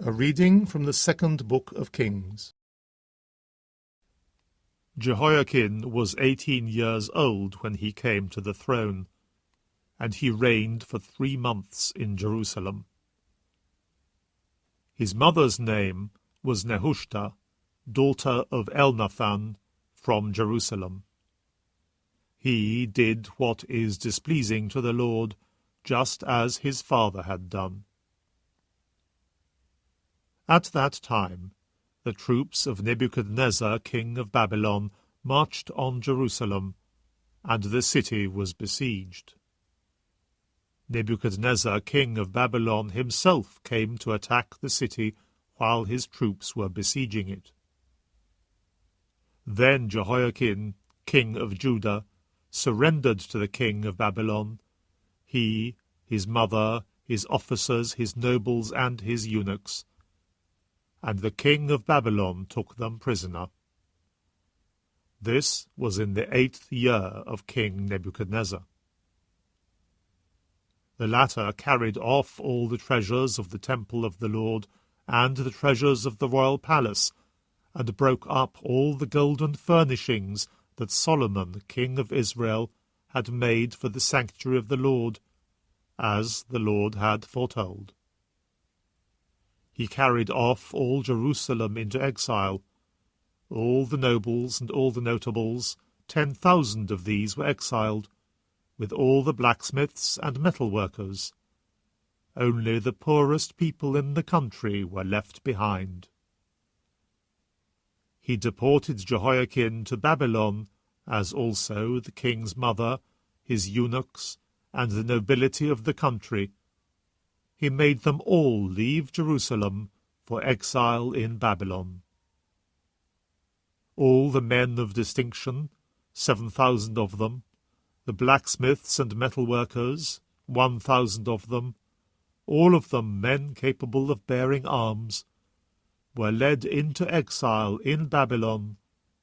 A reading from the second book of Kings. Jehoiakim was 18 years old when he came to the throne, and he reigned for 3 months in Jerusalem. His mother's name was Nehushta, daughter of Elnathan, from Jerusalem. He did what is displeasing to the Lord, just as his father had done. At that time, the troops of Nebuchadnezzar, king of Babylon, marched on Jerusalem, and the city was besieged. Nebuchadnezzar, king of Babylon, himself came to attack the city while his troops were besieging it. Then Jehoiakim, king of Judah, surrendered to the king of Babylon, he, his mother, his officers, his nobles, and his eunuchs, and the king of Babylon took them prisoner. This was in the 8th year of King Nebuchadnezzar. The latter carried off all the treasures of the temple of the Lord, and the treasures of the royal palace, and broke up all the golden furnishings that Solomon, king of Israel, had made for the sanctuary of the Lord, as the Lord had foretold. He carried off all Jerusalem into exile. All the nobles and all the notables, 10,000 of these were exiled, with all the blacksmiths and metal workers. Only the poorest people in the country were left behind. He deported Jehoiakim to Babylon, as also the king's mother, his eunuchs, and the nobility of the country. He made them all leave Jerusalem for exile in Babylon. All the men of distinction, 7,000 of them, the blacksmiths and metalworkers, 1,000 of them, all of them men capable of bearing arms, were led into exile in Babylon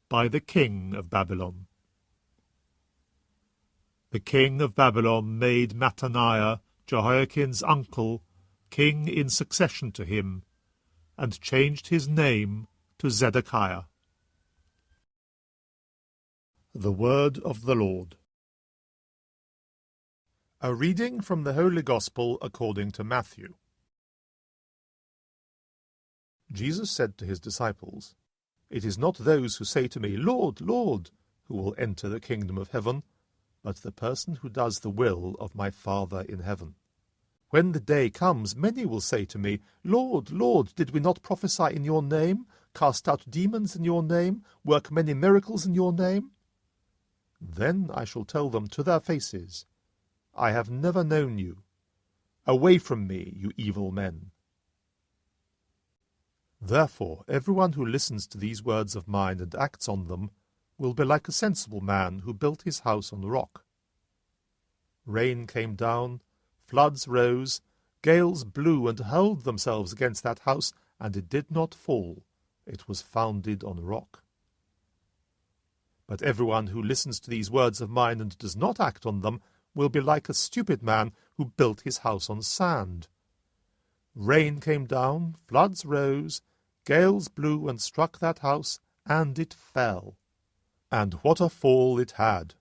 by the king of Babylon. The king of Babylon made Mattaniah, Jehoiakim's uncle, king in succession to him, and changed his name to Zedekiah. The Word of the Lord. A reading from the Holy Gospel according to Matthew. Jesus said to his disciples, "It is not those who say to me, 'Lord, Lord,' who will enter the kingdom of heaven, but the person who does the will of my Father in heaven. When the day comes, many will say to me, 'Lord, Lord, did we not prophesy in your name, cast out demons in your name, work many miracles in your name?' Then I shall tell them to their faces, 'I have never known you. Away from me, you evil men.' Therefore, everyone who listens to these words of mine and acts on them will be like a sensible man who built his house on the rock. Rain came down, floods rose, gales blew and hurled themselves against that house, and it did not fall. It was founded on a rock. But everyone who listens to these words of mine and does not act on them will be like a stupid man who built his house on sand. Rain came down, floods rose, gales blew and struck that house, and it fell. And what a fall it had!"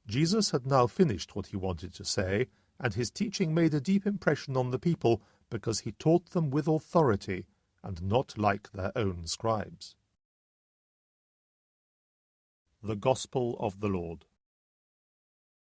Jesus had now finished what he wanted to say, and his teaching made a deep impression on the people, because he taught them with authority, and not like their own scribes. The Gospel of the Lord.